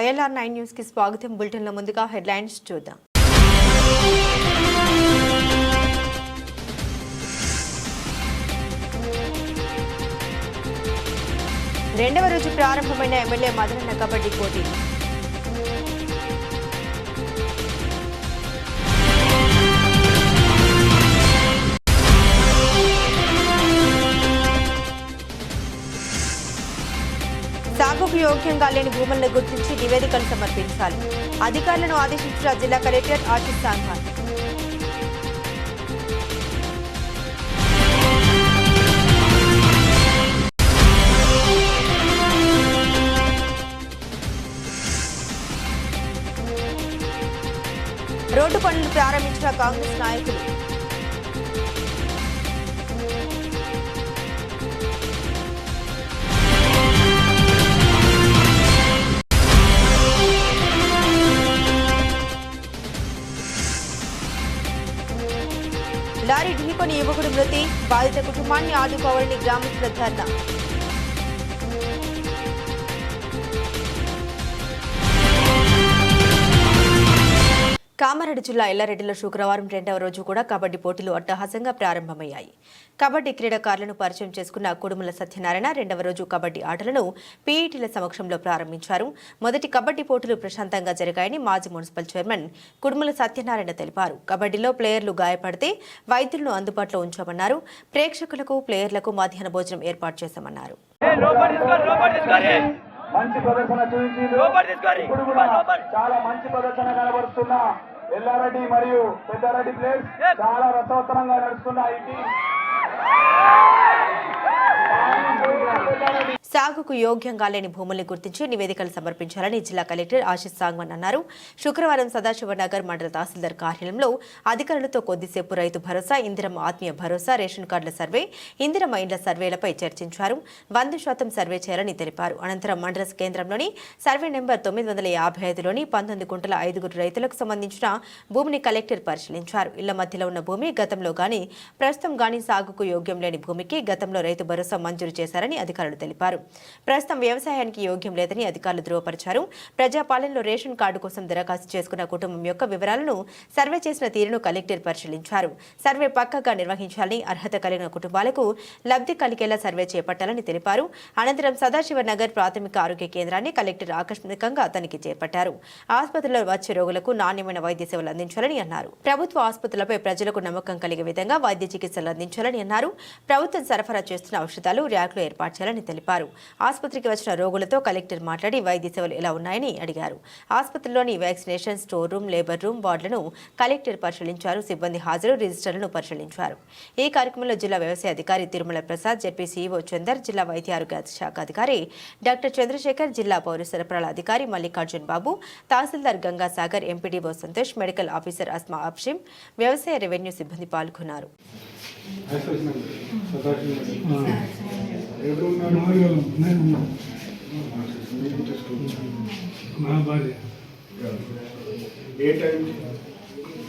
YLR9 news కి స్వాగతం. Bulletin లో ముందుగా హెడ్లైన్స్ చూద్దాం. రెండవ రోజు ప్రారంభమైన ఎమ్మెల్యే మదనన్న కబడ్డీ పోటీ. సాగుకు యోగ్యంగా లేని భూములను గుర్తించి నివేదికలు సమర్పించాలి. అధికారులను ఆదేశించిన జిల్లా కలెక్టర్ ఆశిష్ సాంఘాన్. రోడ్డు పనులు ప్రారంభించిన కాంగ్రెస్ నాయకులు. లారీ ఢీకొని యువకుడు మృతి. బాధిత కుటుంబాన్ని ఆదుకోవాలని గ్రామస్తుల ధర్నా. కామారెడ్డి జిల్లా ఎల్లారెడ్డిలో శుక్రవారం రెండవ రోజు కూడా కబడ్డీ పోటీలు అట్టహాసంగా ప్రారంభమయ్యాయి. కబడ్డీ క్రీడాకారులను పరిచయం చేసుకున్న కుడుముల సత్యనారాయణ రెండవ రోజు కబడ్డీ ఆటలను పీఈటీల సమక్షంలో ప్రారంభించారు. మొదటి కబడ్డీ పోటీలు ప్రశాంతంగా జరిగాయని మాజీ మున్సిపల్ చైర్మన్ కుడుముల సత్యనారాయణ తెలిపారు. కబడ్డీలో ప్లేయర్లు గాయపడితే వైద్యులను అందుబాటులో ఉంచామన్నారు. ప్రేక్షకులకు ప్లేయర్లకు మధ్యాహ్న భోజనం ఏర్పాటు చేశామన్నారు. మంచి ప్రదర్శన చూపించారు. ఇప్పుడు కూడా చాలా మంచి ప్రదర్శన కనబరుస్తున్న ఎల్లారెడ్డి మరియు పెద్దారెడ్డి ప్లేయర్స్ చాలా రసవత్తరంగా నడుస్తున్న ఈ టీం సాగుకు యోగ్యంగా లేని భూముల్ని గుర్తించి నివేదికలు సమర్పించాలని జిల్లా కలెక్టర్ ఆశిష్ సాంఘాన్ అన్నారు. శుక్రవారం సదాశివనగర్ మండల తహసీల్దార్ కార్యాలయంలో అధికారులతో కొద్దిసేపు రైతు భరోసా, ఇందిరమ్మ ఆత్మీయ భరోసా, రేషన్ కార్డుల సర్వే, ఇందిరమ్మ ఇండ్ల సర్వేలపై చర్చించారు. 100% సర్వే చేయాలని తెలిపారు. అనంతరం మండల కేంద్రంలోని సర్వే నెంబర్ 955లోని 19 గుంటల 5 రైతులకు సంబంధించిన భూమిని కలెక్టర్ పరిశీలించారు. ఇళ్ల మధ్యలో ఉన్న భూమి గతంలో గాని ప్రస్తుతం గాని సాగుకు యోగ్యం లేని భూమికి గతంలో రైతు భరోసా మంజూరు చేశారని అధికారులు తెలిపారు. ప్రస్తుతం వ్యవసాయానికి యోగ్యం లేదని అధికారులు ధృవపరిచారు. ప్రజాపాలనలో రేషన్ కార్డు కోసం దరఖాస్తు చేసుకున్న కుటుంబం యొక్క వివరాలను సర్వే చేసిన తీరును కలెక్టర్ పరిశీలించారు. సర్వే పక్కగా నిర్వహించాలని, అర్హత కలిగిన కుటుంబాలకు లబ్ధి కలిగేలా సర్వే చేపట్టాలని తెలిపారు. అనంతరం సదాశివనగర్ ప్రాథమిక ఆరోగ్య కేంద్రాన్ని కలెక్టర్ ఆకస్మికంగా తనిఖీ చేపట్టారు. ఆసుపత్రిలో వచ్చే రోగులకు నాణ్యమైన వైద్య సేవలు అందించాలని అన్నారు. ప్రభుత్వ ఆసుపత్రులపై ప్రజలకు నమ్మకం కలిగే విధంగా వైద్య చికిత్సలు అందించాలని అన్నారు. ప్రభుత్వం సరఫరా చేస్తున్న ఔషధాలు ర్యాక్లు ఏర్పాటు చేయాలని తెలిపారు. ఆసుపత్రికి వచ్చిన రోగులతో కలెక్టర్ మాట్లాడి వైద్య సేవలు ఎలా ఉన్నాయని అడిగారు. ఆసుపత్రిలోని vaccination, store room, labour room, వార్డులను కలెక్టర్ పరిశీలించారు. సిబ్బంది హాజరు, రిజిస్టర్లను పరిశీలించారు. ఈ కార్యక్రమంలో జిల్లా వ్యవసాయ అధికారి తిరుమల ప్రసాద్, జెడ్పీ సీఈఓ చందర్, జిల్లా వైద్య ఆరోగ్య శాఖ అధికారి డాక్టర్ చంద్రశేఖర్, జిల్లా పౌర సరఫరాల అధికారి Mallikarjun Babu, tahsildar Gangasagar, MPDO Santosh, medical officer Asma Abshim, వ్యవసాయ రెవెన్యూ సిబ్బంది పాల్గొన్నారు.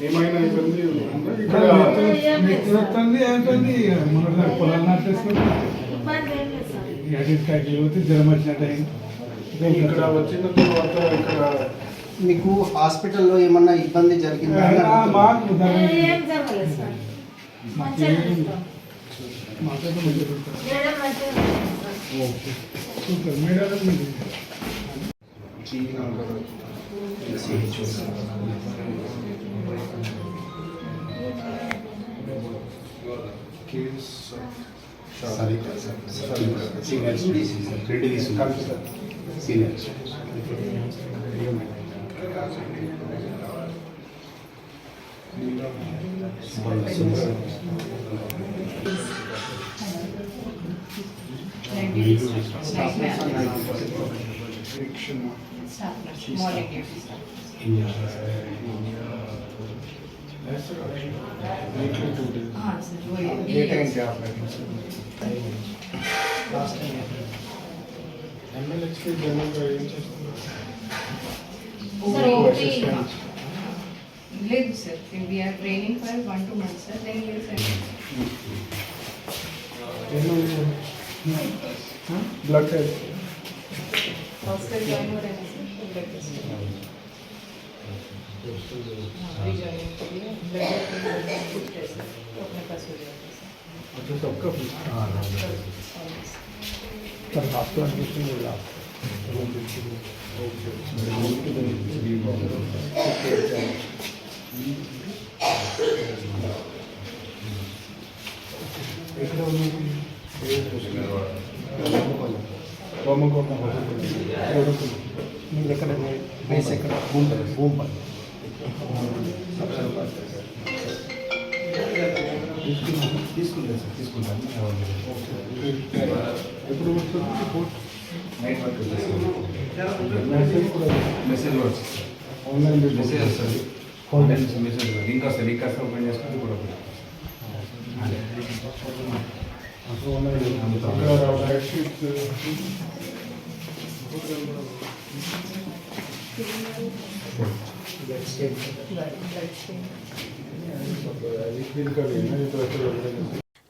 ఏమైనా జ్వరం వచ్చినట్టు ఇక్కడ వచ్చిన తర్వాత ఇక్కడ మీకు హాస్పిటల్లో ఏమన్నా ఇబ్బంది జరిగిందా? Sir, we are training for 1-2 months, sir. Then we will send. blood test. Oscar join हो रहा है, sir. ब्लड टेस्ट रीजॉइनिंग के लिए ब्लड कुछ टेस्ट तो अपने पास हो जाएगा अच्छा सबका सर आपका एडमिशन हो गया మెసేజ్ ఆన్లైన్ మెసేజ్ వస్తుంది మెసేజ్ లింక్ వస్తుంది లింక్ వస్తే ఓపెన్ చేసుకుంటే కూడా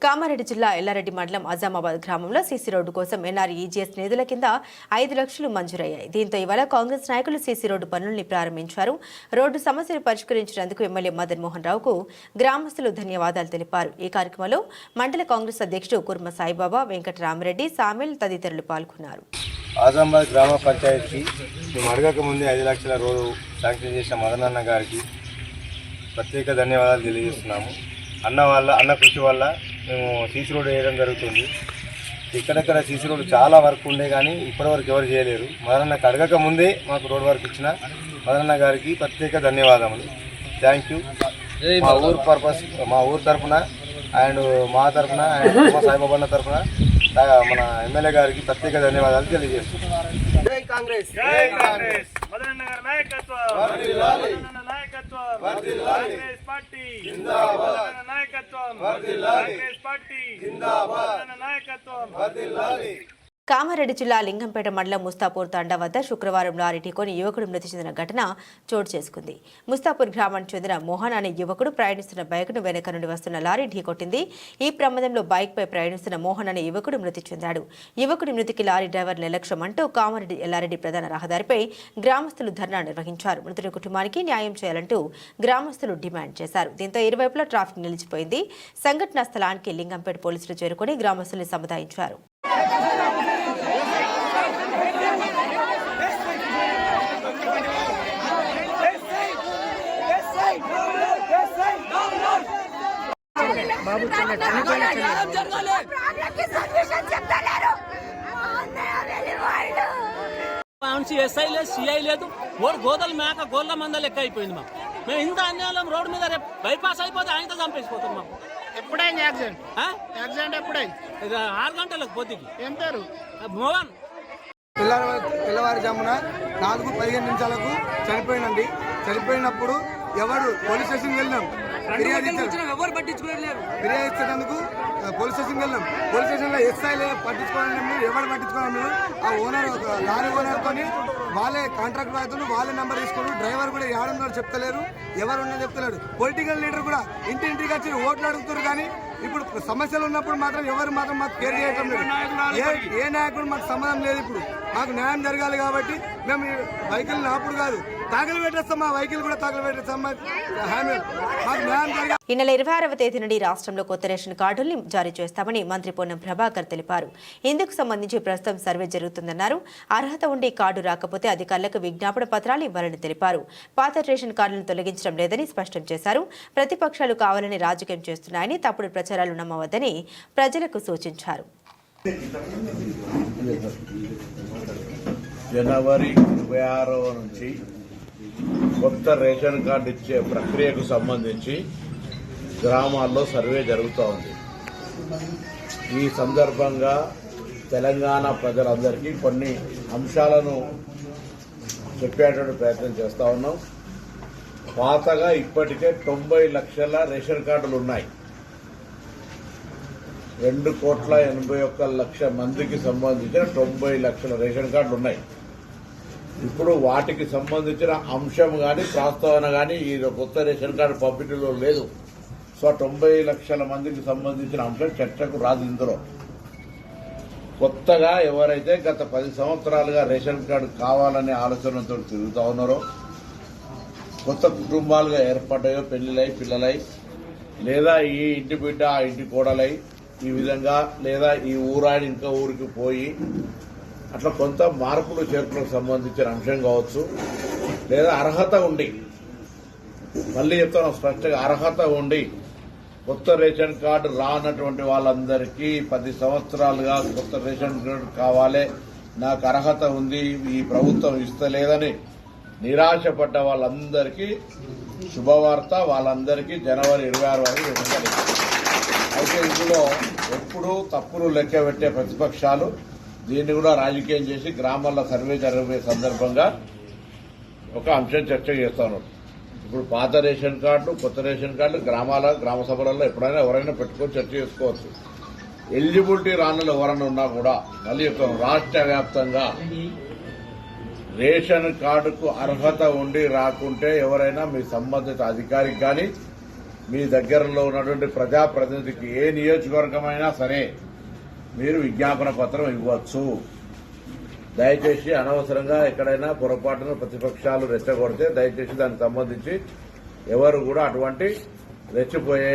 కామారెడ్డి జిల్లా ఎల్లారెడ్డి మండలం అజామాబాద్ గ్రామంలో సీసీ రోడ్డు కోసం ఎన్ఆర్ఈజీఎస్ నిధుల కింద 5 లక్షలు మంజూరయ్యాయి. దీంతో ఇవాళ కాంగ్రెస్ నాయకులు సీసీ రోడ్డు పనుల్ని ప్రారంభించారు. రోడ్డు సమస్యను పరిష్కరించినందుకు ఎమ్మెల్యే మదన్ మోహన్ రావుకు గ్రామస్తులు ధన్యవాదాలు తెలిపారు. ఈ కార్యక్రమంలో మండల కాంగ్రెస్ అధ్యక్షుడు కుర్మ సాయిబాబా, వెంకటరామరెడ్డి, సామిల్ తదితరులు పాల్గొన్నారు. ఆజామాబాద్ గ్రామ పంచాయతీకి మేము అడగక ముందే 5 లక్షల రోడ్డు శాంక్షన్ చేసిన మదనన్న గారికి ప్రత్యేక ధన్యవాదాలు తెలియజేస్తున్నాము. అన్న కృషి వల్ల మేము సీసీ రోడ్డు వేయడం జరుగుతుంది. ఇక్కడెక్కడ సీసీ రోడ్డు చాలా వర్క్ ఉండే కానీ ఇప్పటివరకు ఎవరు చేయలేరు. మదనన్నకు అడగక ముందే మాకు రోడ్ వర్క్ ఇచ్చిన మదనన్న గారికి ప్రత్యేక ధన్యవాదములు. Thank you. మా ఊరు తరఫున అండ్ మా తరఫున అండ్ సాయిబాబన్న తరఫున మన ఎమ్మెల్యే గారికి ప్రత్యేక ధన్యవాదాలు తెలియజేస్తున్నాం. జై కాంగ్రెస్, జై కాంగ్రెస్. మదనన్న గారి నాయకత్వం వర్ధిల్లాలి, మదనన్న నాయకత్వం వర్ధిల్లాలి, కాంగ్రెస్ పార్టీ జిందాబాద్, మదనన్న నాయకత్వం వర్ధిల్లాలి, కాంగ్రెస్ పార్టీ జిందాబాద్, మదనన్న నాయకత్వం వర్ధిల్లాలి. కామారెడ్డి జిల్లా లింగంపేట మండలం ముస్తాపూర్ తాండా వద్ద శుక్రవారం లారీ ఢీకొని యువకుడు మృతి చెందిన ఘటన చోటు చేసుకుంది. ముస్తాపూర్ గ్రామానికి చెందిన మోహన్ అనే యువకుడు ప్రయాణిస్తున్న బైక్ను వెనక నుండి వస్తున్న లారీ ఢీకొట్టింది. ఈ ప్రమాదంలో బైక్పై ప్రయాణిస్తున్న మోహన్ అనే యువకుడు మృతి చెందాడు. యువకుడి మృతికి లారీ డ్రైవర్ నిర్లక్ష్యం అంటూ కామారెడ్డి ఎల్లారెడ్డి ప్రధాన రహదారిపై గ్రామస్తులు ధర్నా నిర్వహించారు. మృతుడి కుటుంబానికి న్యాయం చేయాలంటూ గ్రామస్తులు డిమాండ్ చేశారు. దీంతో ఇరువైపులా ట్రాఫిక్ నిలిచిపోయింది. సంఘటనా స్థలానికి లింగంపేట పోలీసులు చేరుకుని గ్రామస్తుల్ని సముదాయించారు. ఎస్ఐ లేదు, సిఐ లేదు, గోదల మేక గోళ్ళ మంద లెక్క అయిపోయింది. మాకు మేము ఇంత అన్యాయం రోడ్డు మీద రేపు బైపాస్ అయిపోతే ఆయనతో చంపేసిపోతాం. మాకు ఎప్పుడైంది యాక్సిడెంట్ ఎప్పుడైంది? 6 గంటలకు పొద్దుకి. ఏం పేరు? మోహన్. తెల్లవారుజామున 4:15 చనిపోయినండి. చనిపోయినప్పుడు ఎవరు పోలీస్ స్టేషన్కి వెళ్ళినాం, ఫిర్యాదు ఇచ్చేందుకు పోలీస్ స్టేషన్కి వెళ్ళాం. పోలీస్ స్టేషన్లో ఎస్ఐ పట్టించుకోవడం ఎవరు పట్టించుకోవడం లేదు. ఆ ఓనర్ లారీ ఓనర్తో వాళ్ళే కాంట్రాక్ట్ అవుతున్నారు, వాళ్ళే నెంబర్ తీసుకున్నారు. డ్రైవర్ కూడా ఏడున్నాడు చెప్తలేరు, ఎవరు ఉన్నా చెప్తలేరు. పొలిటికల్ లీడర్ కూడా ఇంటింటికి వచ్చి ఓట్లు అడుగుతారు కానీ ఇప్పుడు సమస్యలు ఉన్నప్పుడు మాత్రం ఎవరు మాత్రం మాకు కేర్ చేయటం లేదు. ఏ నాయకుడు మాకు సంబంధం లేదు. ఇప్పుడు మాకు న్యాయం జరగాలి కాబట్టి మేము వెహికల్ నాపుడు కాదు తాకలు పెట్టేస్తాం. మా వెహికల్ కూడా తాకలు పెట్టేస్తాం. మాకు న్యాయం జరగాలి. ఈ నెల 26వ తేదీ నుండి రాష్ట్రంలో కొత్త రేషన్ కార్డుల్ని జారీ చేస్తామని మంత్రి పొన్నం ప్రభాకర్ తెలిపారు. ఇందుకు సంబంధించి ప్రస్తుతం సర్వే జరుగుతుందన్నారు. అర్హత ఉండి కార్డు రాకపోతే అధికారులకు విజ్ఞాపన పత్రాలు ఇవ్వాలని తెలిపారు. పాత రేషన్ కార్డులను తొలగించడం లేదని స్పష్టం చేశారు. ప్రతిపక్షాలు కావాలని రాజకీయం చేస్తున్నాయని, తప్పుడు ప్రచారాలు నమ్మవద్దని ప్రజలకు సూచించారు. జనవరి 26వ నుంచి కొత్త రేషన్ కార్డు ఇచ్చే ప్రక్రియకు సంబంధించి గ్రామాల్లో సర్వే జరుగుతూ ఉంది. ఈ సందర్భంగా తెలంగాణ ప్రజలందరికీ కొన్ని అంశాలను చెప్పేటువంటి ప్రయత్నం చేస్తూ ఉన్నాం. పాతగా ఇప్పటికే 90 లక్షల రేషన్ కార్డులు ఉన్నాయి. 2,81,00,000 మందికి సంబంధించిన 90 లక్షల రేషన్ కార్డులు ఉన్నాయి. ఇప్పుడు వాటికి సంబంధించిన అంశం కానీ ప్రస్తావన కానీ ఈ కొత్త రేషన్ కార్డు పంపిణీలో లేదు. సో 90 లక్షల మందికి సంబంధించిన అంశం చర్చకు రాదు. ఇందులో కొత్తగా ఎవరైతే గత 10 సంవత్సరాలుగా రేషన్ కార్డు కావాలనే ఆలోచనతో తిరుగుతూ ఉన్నారో, కొత్త కుటుంబాలుగా ఏర్పడ్డాయో, పెళ్లిలై పిల్లలై, లేదా ఈ ఇంటి బిడ్డ ఆ ఇంటి కోడలై, ఈ విధంగా లేదా ఈ ఊరాయన ఇంకో ఊరికి పోయి అట్లా కొంత మార్పులు చేర్పులకు సంబంధించిన అంశం కావచ్చు, లేదా అర్హత ఉండి, మళ్ళీ చెప్తాను స్పష్టంగా, అర్హత ఉండి కొత్త రేషన్ కార్డు రానటువంటి వాళ్ళందరికీ 10 సంవత్సరాలుగా కొత్త రేషన్ కార్డు కావాలి, నాకు అర్హత ఉంది, ఈ ప్రభుత్వం ఇస్తలేదని నిరాశపడ్డ వాళ్ళందరికీ శుభవార్త. వాళ్ళందరికీ జనవరి 26 వరకు ఇవ్వాలి. అయితే ఇందులో ఎప్పుడూ తప్పులు లెక్క పెట్టే ప్రతిపక్షాలు దీన్ని కూడా రాజకీయం చేసి గ్రామాల్లో సర్వే జరిగే సందర్భంగా ఒక అంశం చర్చ చేస్తున్నారు. ఇప్పుడు పాత రేషన్ కార్డు, కొత్త రేషన్ కార్డు గ్రామ సభలలో ఎప్పుడైనా ఎవరైనా పెట్టుకొని చర్చ చేసుకోవచ్చు. ఎలిజిబిలిటీ రానులు ఎవరైనా ఉన్నా కూడా మళ్ళీ రాష్ట్ర వ్యాప్తంగా రేషన్ కార్డుకు అర్హత ఉండి రాకుంటే ఎవరైనా మీ సంబంధిత అధికారికి కానీ మీ దగ్గరలో ఉన్నటువంటి ప్రజాప్రతినిధికి ఏ నియోజకవర్గమైనా సరే మీరు విజ్ఞాపన పత్రం ఇవ్వచ్చు. దయచేసి అనవసరంగా ఎక్కడైనా పొరపాటున ప్రతిపక్షాలు రెచ్చగొడితే దయచేసి దానికి సంబంధించి ఎవరు కూడా అటువంటి రెచ్చిపోయే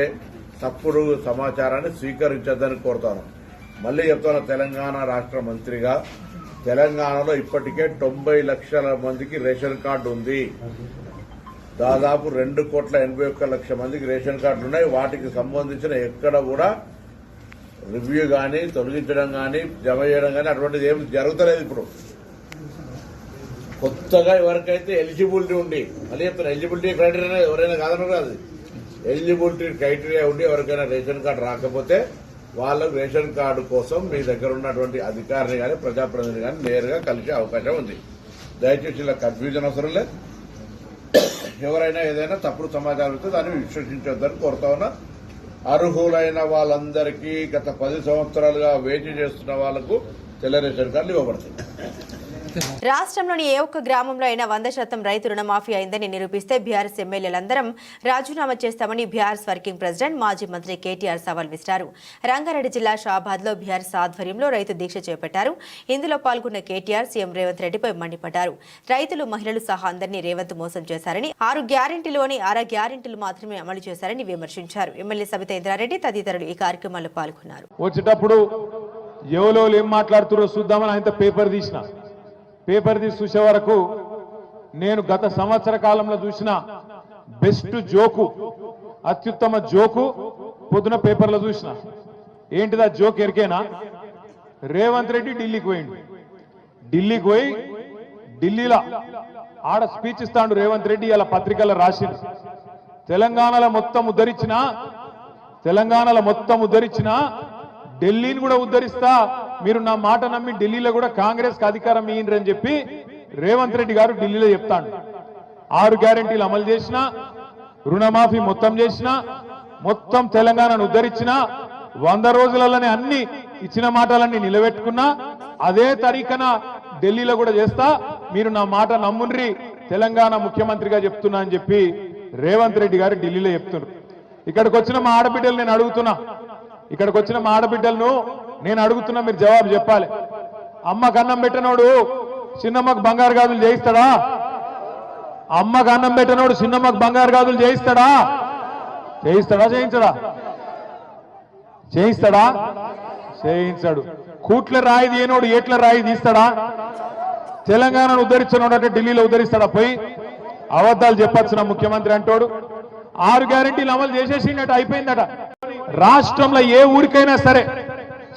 తప్పుడు సమాచారాన్ని స్వీకరించొద్దని కోరుతాను. మళ్లీ చెప్తాను, తెలంగాణ రాష్ట్ర మంత్రిగా తెలంగాణలో ఇప్పటికే 90 లక్షల మందికి రేషన్ కార్డు ఉంది. దాదాపు 2,81,00,000 మందికి రేషన్ కార్డులు ఉన్నాయి. వాటికి సంబంధించిన ఎక్కడ కూడా రివ్యూ కానీ, తొలగించడం కానీ, జమ చేయడం కానీ అటువంటిది ఏం జరుగుతలేదు. ఇప్పుడు కొత్తగా ఎవరికైతే ఎలిజిబిలిటీ ఉండి, మళ్ళీ చెప్తాను, ఎలిజిబిలిటీ క్రైటీరియా ఎవరైనా కాదన్నారు కాదు, ఎలిజిబిలిటీ క్రైటీరియా ఉండి ఎవరికైనా రేషన్ కార్డు రాకపోతే వాళ్ళకు రేషన్ కార్డు కోసం మీ దగ్గర ఉన్నటువంటి అధికారిని కానీ ప్రజాప్రతినిధి కానీ నేరుగా కలిసే అవకాశం ఉంది. దయచేసి ఇలా కన్ఫ్యూజన్ అవసరం లేదు. ఎవరైనా ఏదైనా తప్పుడు సమాచారం ఇస్తే దాన్ని విశ్వసించొద్దని కోరుతా ఉన్నా. అర్హులైన వాళ్ళందరికీ గత 10 సంవత్సరాలుగా వేచి చేస్తున్న వాళ్లకు తెల్ల రేషన్ కార్డులు ఇవ్వబడతాయి. రాష్ట్రంలోని ఏ ఒక్క గ్రామంలో అయినా 100% రైతు రుణమాఫీ అయిందని నిరూపిస్తే బీఆర్ఎస్ ఎమ్మెల్యేలందరం రాజీనామా చేస్తామని బీఆర్ఎస్ వర్కింగ్ ప్రెసిడెంట్ మాజీ మంత్రి కేటీఆర్ సవాల్ విసిరారు. రంగారెడ్డి జిల్లా షాబాద్ లో బీఆర్ఎస్ ఆధ్వర్యంలో రైతు దీక్ష చేపట్టారు. ఇందులో పాల్గొన్న కేటీఆర్ సీఎం రేవంత్ రెడ్డిపై మండిపడ్డారు. రైతులు, మహిళలు సహా అందరినీ రేవంత్ మోసం చేశారని, 6 గ్యారెంటీలోని 6 గ్యారెంటీలు మాత్రమే అమలు చేశారని విమర్శించారు. ఎమ్మెల్యే సబితా ఇంద్రారెడ్డి తదితరులు ఈ కార్యక్రమంలో పాల్గొన్నారు. వచ్చేటప్పుడు ఎవరో ఏం మాట్లాడుతారో చూద్దామని ఆయన పేపర్ తీసి చూసే వరకు నేను గత సంవత్సర కాలంలో చూసిన బెస్ట్ జోకు, అత్యుత్తమ జోకు పొద్దున పేపర్లో చూసిన. ఏంటిదా జోక్ ఎరికేనా? రేవంత్ రెడ్డి ఢిల్లీకి పోయి ఢిల్లీలో ఆడ స్పీచ్ ఇస్తాడు రేవంత్ రెడ్డి. ఇలా పత్రికల్లో రాసింది, తెలంగాణలో మొత్తం ఉద్ధరించిన ఢిల్లీని కూడా ఉద్ధరిస్తా, మీరు నా మాట నమ్మి ఢిల్లీలో కూడా కాంగ్రెస్ కి అధికారం ఇయ్యండి చెప్పి రేవంత్ రెడ్డి గారు ఢిల్లీలో చెప్తాడు. 6 గ్యారెంటీలు అమలు చేసిన, రుణమాఫీ మొత్తం చేసిన, మొత్తం తెలంగాణను ఉద్ధరించిన, 100 రోజులలోనే అన్ని ఇచ్చిన మాటలన్నీ నిలబెట్టుకున్నా, అదే తరీఖన ఢిల్లీలో కూడా చేస్తా, మీరు నా మాట నమ్ముండ్రి, తెలంగాణ ముఖ్యమంత్రిగా చెప్తున్నా అని చెప్పి రేవంత్ రెడ్డి గారు ఢిల్లీలో చెప్తున్నారు. ఇక్కడికి వచ్చిన మా ఆడబిడ్డలు నేను అడుగుతున్నా, మీరు జవాబు చెప్పాలి. అమ్మకు అన్నం పెట్టినోడు చిన్నమ్మకు బంగారు గాజులు చేయిస్తాడా? అమ్మకు అన్నం పెట్టినోడు చిన్నమ్మకు బంగారు గాజులు చేయిస్తాడా? చేయించాడు. కూట్ల రాయి తీయనోడు ఏట్ల రాయి తీస్తాడా? తెలంగాణను ఉద్ధరించినోడు అంటే ఢిల్లీలో ఉద్ధరిస్తాడా? పోయి అబద్ధాలు చెప్పొచ్చిన ముఖ్యమంత్రి అంటోడు 6 గ్యారెంటీలు అమలు చేసేసినట్టు అయిపోయిందట. రాష్ట్రంలో ఏ ఊరికైనా సరే,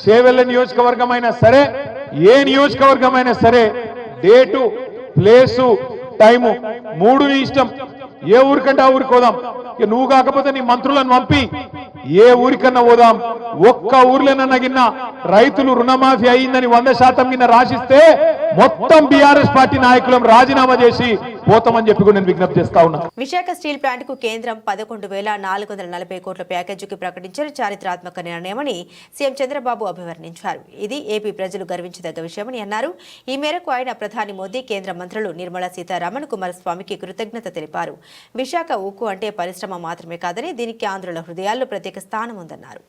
చేవెళ్ల నియోజకవర్గం అయినా సరే, ఏ నియోజకవర్గం అయినా సరే, డేటు, ప్లేసు, టైము 3 నీ ఇష్టం. ఏ ఊరికంటే ఆ ఊరికి పోదాం. ఇక నువ్వు కాకపోతే నీ మంత్రులను పంపి ఏ ఊరికన్నా పోదాం. ఒక్క ఊర్లోనన్నా గిన్న రైతులు రుణమాఫీ అయిందని 100% గిన్న రాసిస్తే మొత్తం బీఆర్ఎస్ పార్టీ నాయకులను రాజీనామా చేసి పోతామని చెప్పి కూడా నేను విజ్ఞప్తి చేస్తా ఉన్నా. విశాఖ స్టీల్ ప్లాంట్ కు కేంద్రం 11,440 కోట్ల ప్యాకేజీకి ప్రకటించిన చారిత్రాత్మక నిర్ణయమని సీఎం చంద్రబాబు అభివర్ణించారు. ఇది ఏపీ ప్రజలు గర్వించదగ్గ విషయమని అన్నారు. ఈ మేరకు ఆయన ప్రధాని మోదీ, కేంద్ర మంత్రులు నిర్మలా సీతారామన్, కుమారస్వామికి కృతజ్ఞత తెలిపారు. విశాఖ ఉక్కు అంటే పరిశ్రమ మాత్రమే కాదని, దీనికి ఆంధ్రుల హృదయాల్లో ప్రత్యేక స్థానం ఉందన్నారు.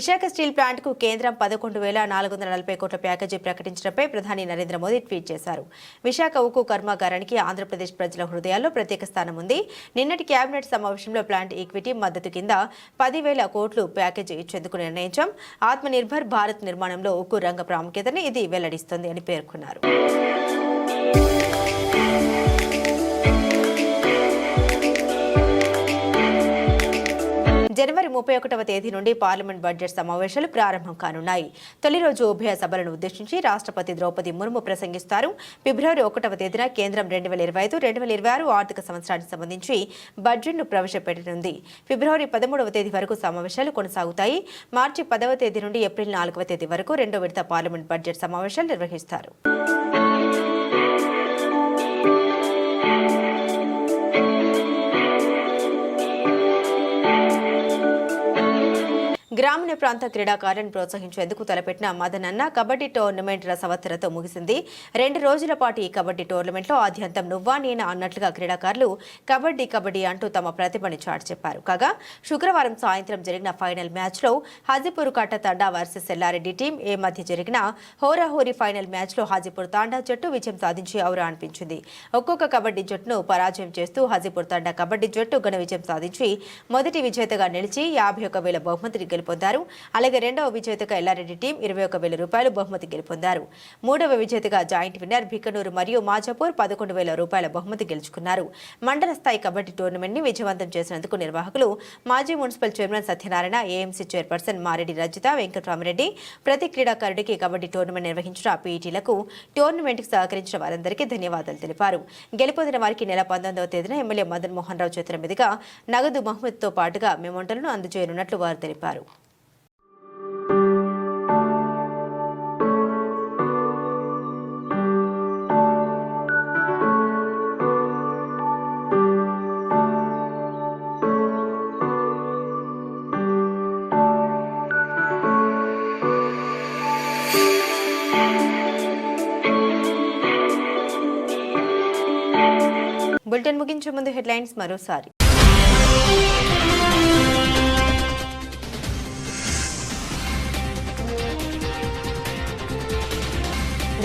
విశాఖ స్టీల్ ప్లాంట్కు కేంద్రం 11,440 కోట్ల ప్యాకేజీ ప్రకటించడంపై ప్రధాని నరేంద్ర మోదీ ట్వీట్ చేశారు. విశాఖ ఉక్కు కర్మాగారానికి ఆంధ్రప్రదేశ్ ప్రజల హృదయాల్లో ప్రత్యేక స్థానం ఉంది. నిన్నటి కేబినెట్ సమావేశంలో ప్లాంట్ ఈక్విటీ మద్దతు కింద 10,000 కోట్లు ప్యాకేజీ ఇచ్చేందుకు నిర్ణయించాం. ఆత్మనిర్భర్ భారత్ నిర్మాణంలో ఉక్కు రంగ ప్రాముఖ్యతను ఇది వెల్లడిస్తుంది అని పేర్కొన్నారు. జనవరి 31వ తేదీ నుండి పార్లమెంట్ బడ్జెట్ సమావేశాలు ప్రారంభం కానున్నాయి. తొలి రోజు ఉభయ సభలను ఉద్దేశించి రాష్ట్రపతి ద్రౌపది ముర్ము ప్రసంగిస్తారు. ఫిబ్రవరి 1వ తేదీన కేంద్రం 2025-2026 ఆర్థిక సంవత్సరానికి సంబంధించి బడ్జెట్ను ప్రవేశపెట్టనుంది. ఫిబ్రవరి 13వ తేదీ వరకు సమావేశాలు కొనసాగుతాయి. మార్చి 10వ తేదీ నుండి ఏప్రిల్ 4వ తేదీ వరకు రెండో విడత పార్లమెంట్ బడ్జెట్ సమావేశాలు నిర్వహిస్తారు. గ్రామీణ ప్రాంత క్రీడాకారులను ప్రోత్సహించేందుకు తలపెట్టిన మదనన్న కబడ్డీ టోర్నమెంట్ రసవత్తరతో ముగిసింది. 2 రోజుల పాటు ఈ కబడ్డీ టోర్నమెంట్లో ఆద్యంతం నువ్వా నేనా అన్నట్లుగా క్రీడాకారులు కబడ్డీ కబడ్డీ అంటూ తమ ప్రతిభని చాటి చెప్పారు. కాగా శుక్రవారం సాయంత్రం జరిగిన ఫైనల్ మ్యాచ్లో హాజీపూర్ కట్ట తండా వర్సెస్ ఎల్లారెడ్డి టీం ఏ మధ్య జరిగిన హోరాహోరీ ఫైనల్ మ్యాచ్లో హాజీపూర్ తాండా జట్టు విజయం సాధించి ఔరా అనిపించింది. ఒక్కొక్క కబడ్డీ జట్టును పరాజయం చేస్తూ హాజీపూర్ తాండా కబడ్డీ జట్టు ఘన విజయం సాధించి మొదటి విజేతగా నిలిచి 51,000 బహుమతిని గెలుపొందారు. అలాగే రెండవ విజేతగా ఎల్లారెడ్డి టీం 21,000 రూపాయలు బహుమతి గెలుపొందారు. మూడవ విజేతగా జాయింట్ విన్నర్ బికనూరు మరియు మాచాపూర్ 11,000 రూపాయల బహుమతి గెలుచుకున్నారు. మండల స్థాయి కబడ్డీ టోర్నమెంట్ ని విజయవంతం చేసినందుకు నిర్వాహకులు మాజీ municipal chairman Satyanarayana, AMC chairperson Mareddy Rajitha, Venkataramareddy, ప్రతి క్రీడాకారుడికి కబడ్డీ టోర్నమెంట్ నిర్వహించిన పీఈటీలకు టోర్నమెంట్ కు సహకరించిన వారందరికీ ధన్యవాదాలు తెలిపారు. గెలుపొందిన వారికి నెల 19వ తేదీన ఎమ్మెల్యే మదన్ మోహన్ రావు చేతుల మీదుగా నగదు బహుమతితో పాటుగా మెమోంటలను అందజేయనున్నట్లు వారు తెలిపారు. బులెటిన్ ముగించే ముందు హెడ్లైన్స్ మరోసారి.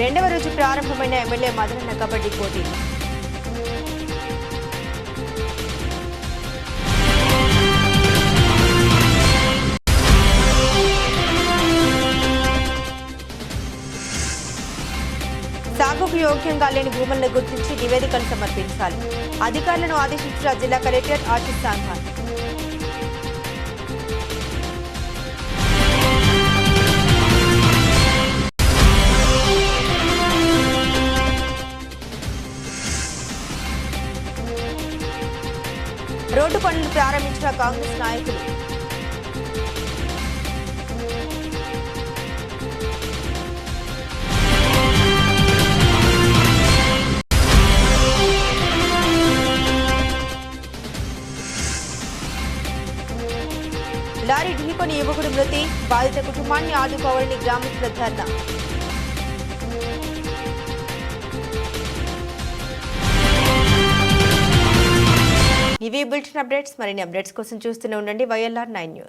రెండవ రోజు ప్రారంభమైన ఎమ్మెల్యే మదనన్న కబడ్డీ పోటీ. సాగుకు యోగ్యంగా లేని భూములను గుర్తించి నివేదికలు సమర్పించాలి. అధికారులను ఆదేశించిన జిల్లా కలెక్టర్ ఆశిష్ సాంఘాన్. రోడ్డు పనులు ప్రారంభించిన కాంగ్రెస్ నాయకులు. లారీ ఢీకొని యువకుడు మృతి, బాధిత కుటుంబాన్ని ఆదుకోవాలని గ్రామస్తుల ధర్నా. ఇవి బులెటిన్ అప్డేట్స్. మరిన్ని అప్డేట్స్ కోసం చూస్తూనే ఉండండి YLR9 న్యూస్.